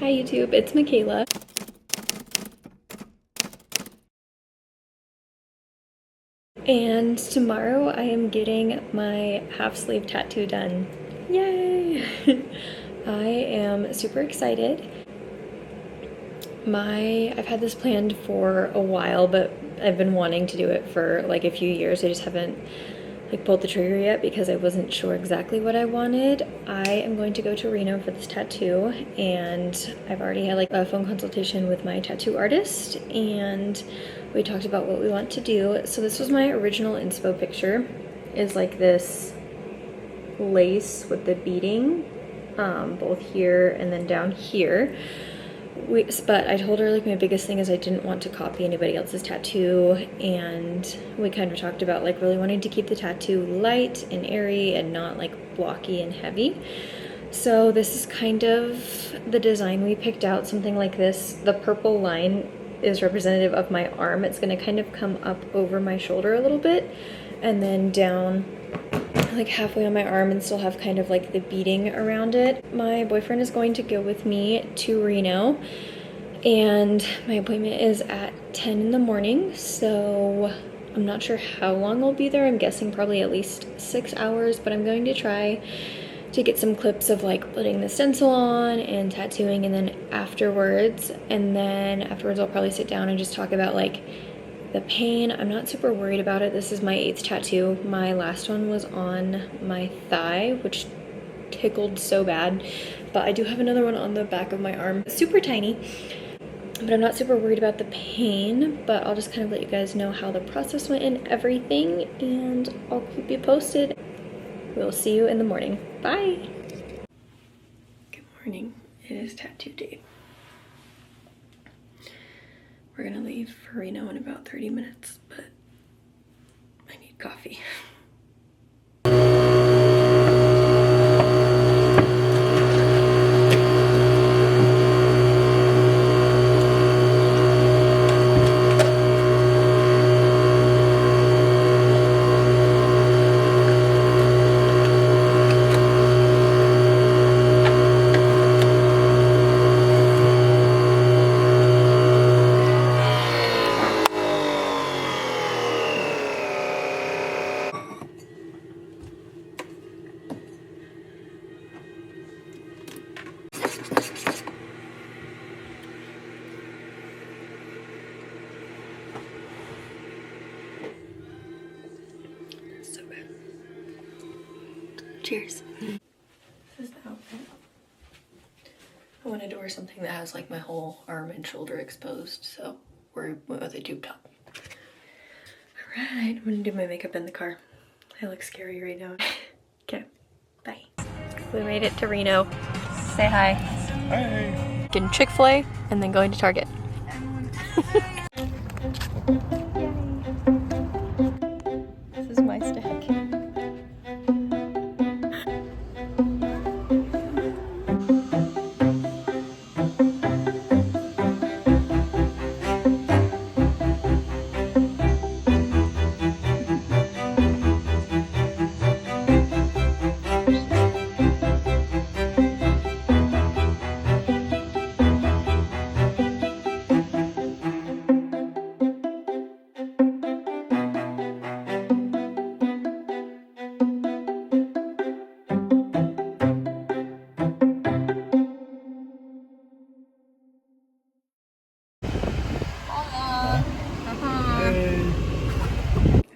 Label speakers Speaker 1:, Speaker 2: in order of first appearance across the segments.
Speaker 1: Hi YouTube, it's Michaela. And tomorrow I am getting my half sleeve tattoo done. Yay! I am super excited. I've had this planned for a while, but I've been wanting to do it for like a few years. I just haven't like pulled the trigger yet because I wasn't sure exactly what I wanted. I am going to go to Reno for this tattoo, and I've already had like a phone consultation with my tattoo artist, and we talked about what we want to do. So this was my original inspo picture, is like this lace with the beading, both here and then down here. But I told her like my biggest thing is I didn't want to copy anybody else's tattoo, and we kind of talked about like really wanting to keep the tattoo light and airy and not like blocky and heavy. So this is kind of the design we picked out, something like this. The purple line is representative of my arm. It's going to kind of come up over my shoulder a little bit and then down like halfway on my arm and still have kind of like the beading around it. My boyfriend is going to go with me to Reno, and my appointment is at 10 in the morning, so I'm not sure how long I'll be there. I'm guessing probably at least 6 hours, but I'm going to try to get some clips of like putting the stencil on and tattooing, and then afterwards I'll probably sit down and just talk about like the pain. I'm not super worried about it. This is my 8th tattoo. My last one was on my thigh, which tickled so bad, but I do have another one on the back of my arm. Super tiny, but I'm not super worried about the pain, but I'll just kind of let you guys know how the process went and everything, and I'll keep you posted. We'll see you in the morning. Bye! Good morning. It is tattoo day. We're gonna leave for Reno in about 30 minutes, but I need coffee. So good. Cheers. This is the outfit. I wanted to wear something that has like my whole arm and shoulder exposed, so we went with a tube top. Alright, I'm gonna do my makeup in the car. I look scary right now. Okay, bye. We made it to Reno. Say hi.
Speaker 2: Hi.
Speaker 1: Getting Chick-fil-A and then going to Target. This is my stack.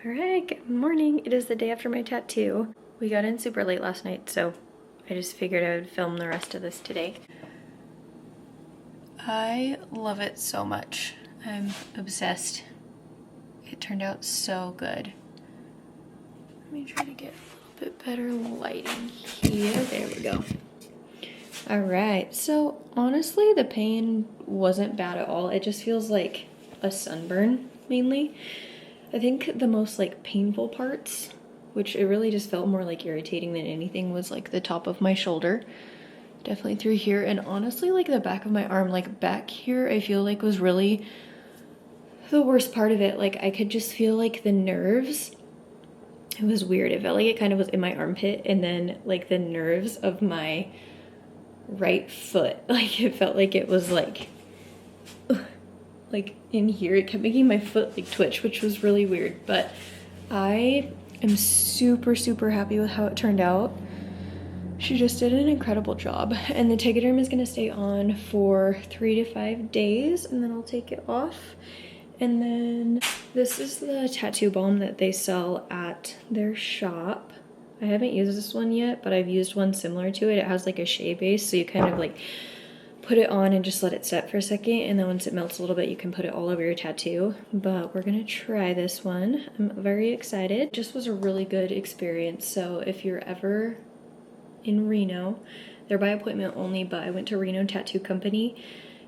Speaker 1: Alright, good morning. It is the day after my tattoo. We got in super late last night, so I just figured I would film the rest of this today. I love it so much. I'm obsessed. It turned out so good. Let me try to get a little bit better lighting here. There we go. Alright, so honestly the pain wasn't bad at all. It just feels like a sunburn mainly. I think the most like painful parts, which it really just felt more like irritating than anything, was like the top of my shoulder. Definitely through here, and honestly like the back of my arm, like back here I feel like was really the worst part of it. Like I could just feel like the nerves. It was weird. It felt like it kind of was in my armpit, and then like the nerves of my right foot. Like it felt like it was like in here. It kept making my foot like twitch, which was really weird, but I am super, super happy with how it turned out. She just did an incredible job. And the Tegaderm is gonna stay on for 3 to 5 days, and then I'll take it off. And then this is the tattoo balm that they sell at their shop. I haven't used this one yet, but I've used one similar to it. It has like a shea base, so you kind of like put it on and just let it set for a second, and then once it melts a little bit, you can put it all over your tattoo. But we're gonna try this one. I'm very excited. It just was a really good experience. So if you're ever in Reno, they're by appointment only, but I went to Reno Tattoo Company.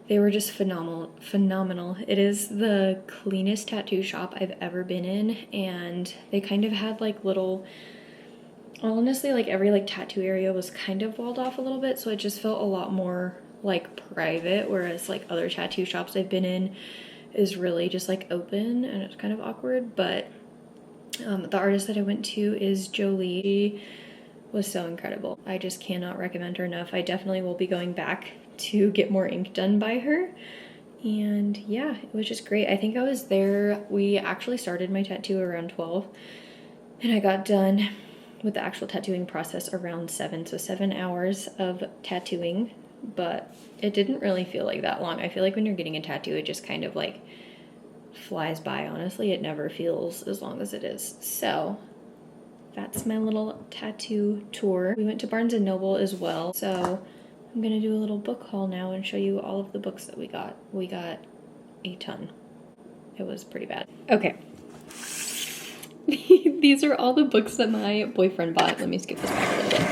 Speaker 1: They were just phenomenal. It is the cleanest tattoo shop I've ever been in, and they kind of had like little, honestly, like every like tattoo area was kind of walled off a little bit, so it just felt a lot more like private, whereas like other tattoo shops I've been in is really just like open, and it's kind of awkward. But the artist that I went to is Jolie. She was so incredible. I just cannot recommend her enough. I definitely will be going back to get more ink done by her. And yeah, it was just great. I think I was there, we actually started my tattoo around 12, and I got done with the actual tattooing process around 7, so 7 hours of tattooing, but it didn't really feel like that long. I feel like when you're getting a tattoo, it just kind of like flies by, honestly. It never feels as long as it is. So that's my little tattoo tour. We went to Barnes & Noble as well, so I'm gonna do a little book haul now and show you all of the books that we got. We got a ton. It was pretty bad. Okay. These are all the books that my boyfriend bought. Let me skip this back a little bit.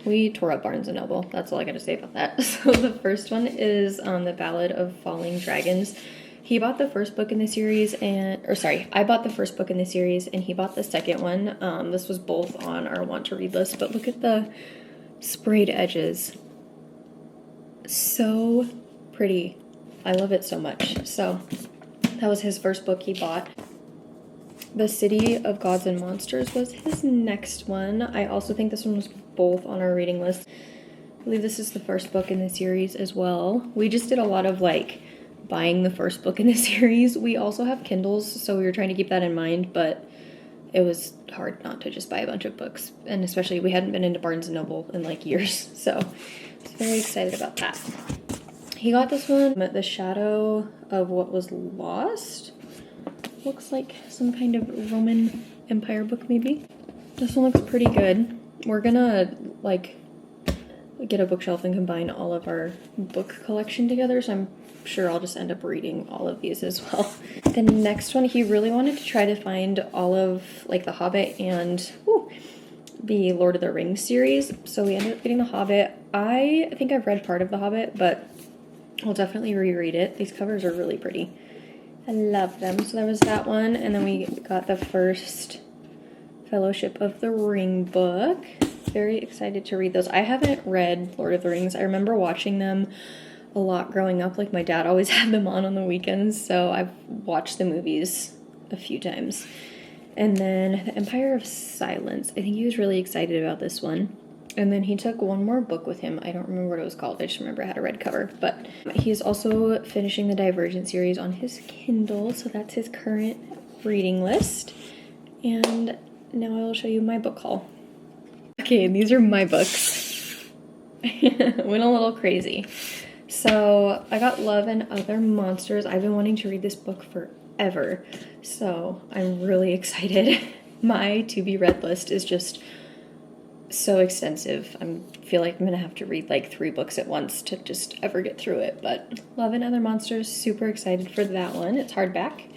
Speaker 1: We tore up Barnes & Noble. That's all I gotta say about that. So the first one is The Ballad of Falling Dragons. He bought the first book in the series I bought the first book in the series and he bought the second one. This was both on our want to read list, but look at the sprayed edges. So pretty. I love it so much. So that was his first book he bought. The City of Gods and Monsters was his next one. I also think this one was both on our reading list. I believe this is the first book in the series as well. We just did a lot of like buying the first book in the series. We also have Kindles, so we were trying to keep that in mind, but it was hard not to just buy a bunch of books, and especially we hadn't been into Barnes & Noble in like years, so I was very excited about that. He got this one, The Shadow of What Was Lost. Looks like some kind of Roman Empire book maybe. This one looks pretty good. We're gonna like get a bookshelf and combine all of our book collection together, so I'm sure I'll just end up reading all of these as well. The next one, he really wanted to try to find all of like The Hobbit and the Lord of the Rings series, so we ended up getting The Hobbit. I think I've read part of The Hobbit, but I'll definitely reread it. These covers are really pretty. I love them. So there was that one, and then we got the first Fellowship of the Ring book. Very excited to read those. I haven't read Lord of the Rings. I remember watching them a lot growing up. Like my dad always had them on the weekends, so I've watched the movies a few times. And then The Empire of Silence. I think he was really excited about this one. And then he took one more book with him. I don't remember what it was called. I just remember it had a red cover. But he's also finishing the Divergent series on his Kindle, so that's his current reading list. And now I will show you my book haul. Okay, and these are my books. Went a little crazy. So I got Love and Other Monsters. I've been wanting to read this book forever, so I'm really excited. My to-be-read list is just so extensive. I feel like I'm gonna have to read like 3 books at once to just ever get through it. But Love and Other Monsters, super excited for that one. It's hardback.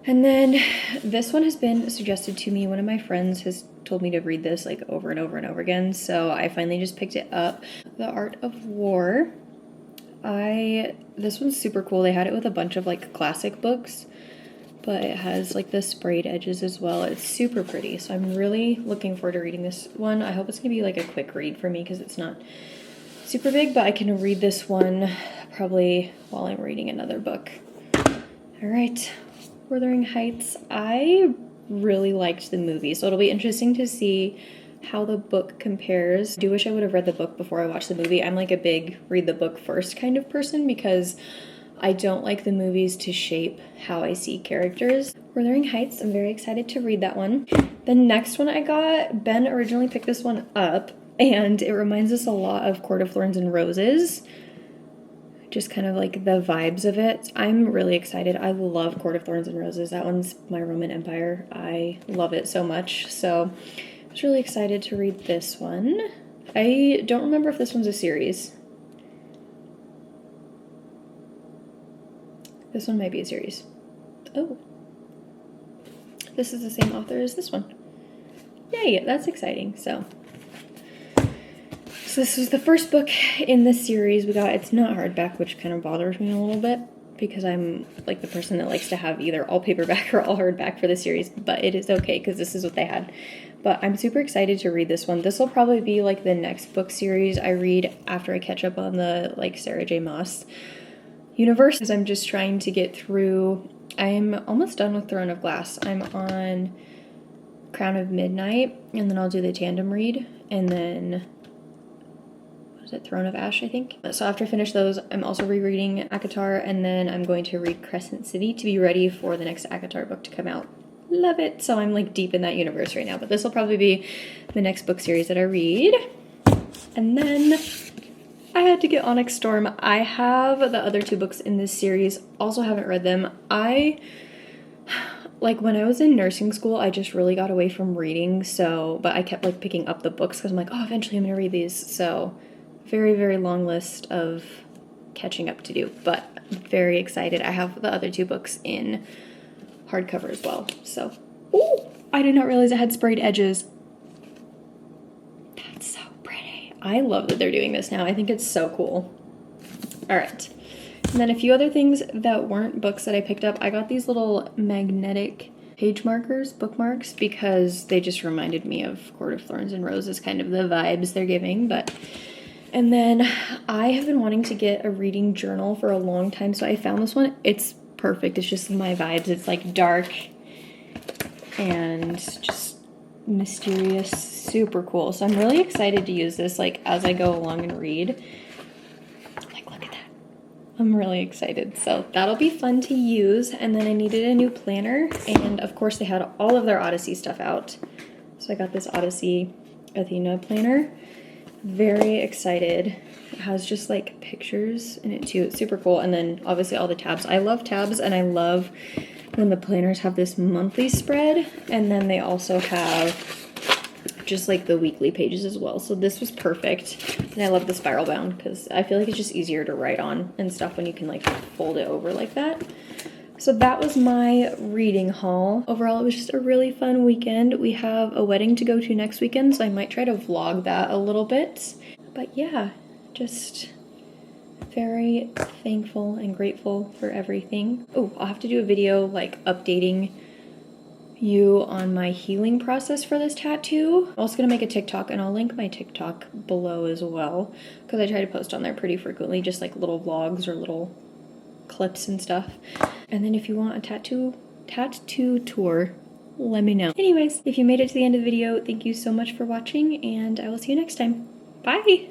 Speaker 1: And then this one has been suggested to me. One of my friends has told me to read this like over and over and over again, so I finally just picked it up. The Art of War. This one's super cool. They had it with a bunch of like classic books, but it has like the sprayed edges as well. It's super pretty, so I'm really looking forward to reading this one. I hope it's gonna be like a quick read for me because it's not super big, but I can read this one probably while I'm reading another book. All right, Wuthering Heights. I really liked the movie, so it'll be interesting to see how the book compares. I do wish I would have read the book before I watched the movie. I'm like a big read the book first kind of person because I don't like the movies to shape how I see characters. Wuthering Heights, I'm very excited to read that one. The next one I got, Ben originally picked this one up, and it reminds us a lot of Court of Thorns and Roses. Just kind of like the vibes of it. I'm really excited. I love Court of Thorns and Roses. That one's my Roman Empire. I love it so much. So I was really excited to read this one. I don't remember if this one's a series. This one might be a series. Oh. This is the same author as this one. Yay, that's exciting. So this was the first book in this series we got. It's not hardback, which kind of bothers me a little bit because I'm like the person that likes to have either all paperback or all hardback for the series, but it is okay because this is what they had. But I'm super excited to read this one. This will probably be like the next book series I read after I catch up on the like Sarah J. Maas universe, because I'm just trying to get through. I'm almost done with Throne of Glass. I'm on Crown of Midnight, and then I'll do the tandem read, and then what is it, Throne of Ash, I think. So after I finish those, I'm also rereading ACOTAR, and then I'm going to read Crescent City to be ready for the next ACOTAR book to come out. Love it. So I'm like deep in that universe right now, but this will probably be the next book series that I read. And then I had to get Onyx Storm. I have the other two books in this series, also haven't read them. Like when I was in nursing school, I just really got away from reading, but I kept like picking up the books because I'm like, oh, eventually I'm gonna read these. So very, very long list of catching up to do, but I'm very excited. I have the other two books in hardcover as well. So, ooh, I did not realize it had sprayed edges. That's so pretty. I love that they're doing this now. I think it's so cool. All right. And then a few other things that weren't books that I picked up. I got these little magnetic page markers, bookmarks, because they just reminded me of Court of Thorns and Roses, kind of the vibes they're giving. And then I have been wanting to get a reading journal for a long time, so I found this one. It's perfect. It's just my vibes. It's like dark and just mysterious, super cool. So I'm really excited to use this like as I go along and read. Like, look at that. I'm really excited. So that'll be fun to use. And then I needed a new planner, and of course they had all of their Odyssey stuff out. So I got this Odyssey Athena planner. Very excited. It has just like pictures in it too. It's super cool. And then obviously all the tabs. I love tabs, and I love when the planners have this monthly spread, and then they also have just like the weekly pages as well. So this was perfect. And I love the spiral bound because I feel like it's just easier to write on and stuff when you can like fold it over like that. So that was my reading haul. Overall, it was just a really fun weekend. We have a wedding to go to next weekend, so I might try to vlog that a little bit. But yeah, just very thankful and grateful for everything. Oh, I'll have to do a video like updating you on my healing process for this tattoo. I'm also gonna make a TikTok, and I'll link my TikTok below as well, because I try to post on there pretty frequently, just like little vlogs or little clips and stuff. And then if you want a tattoo tour, let me know. Anyways, if you made it to the end of the video, thank you so much for watching, and I will see you next time. Bye!